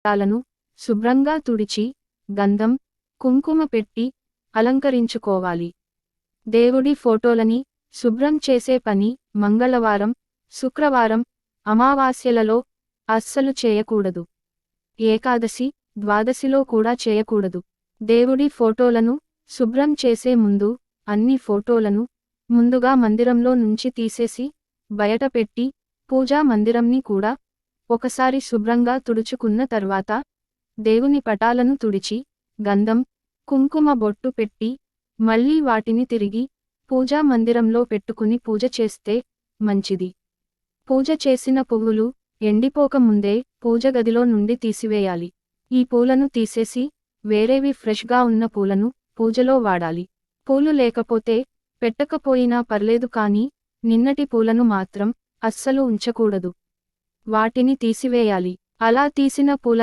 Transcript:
పటాలను శుభ్రంగా తుడిచి గంధం కుంకుమ పెట్టి అలంకరించుకోవాలి. దేవుడి ఫోటోలని శుభ్రం చేసే పని మంగళవారం, శుక్రవారం, అమావాస్యలలో అస్సలు చేయకూడదు. ఏకాదశి, ద్వాదశిలో కూడా చేయకూడదు. దేవుడి ఫోటోలను శుభ్రం చేసే ముందు అన్ని ఫోటోలను ముందుగా మందిరంలో నుంచి తీసేసి బయట పెట్టి పూజా మందిరంని కూడా ఒకసారి శుభ్రంగా తుడుచుకున్న తర్వాత దేవుని పటాలను తుడిచి గంధం కుంకుమ బొట్టు పెట్టి మళ్ళీ వాటిని తిరిగి పూజా మందిరంలో పెట్టుకుని పూజ చేస్తే మంచిది. పూజ చేసిన పువ్వులు ఎండిపోక ముందే పూజ గదిలో నుండి తీసివేయాలి. ఈ పూలను తీసేసి వేరేవి ఫ్రెష్గా ఉన్న పూలను పూజలో వాడాలి. పూలు లేకపోతే పెట్టకపోయినా పర్లేదు కానీ నిన్నటి పూలను మాత్రం అస్సలు ఉంచకూడదు. వాటిని తీసివేయాలి. అలా తీసిన పూల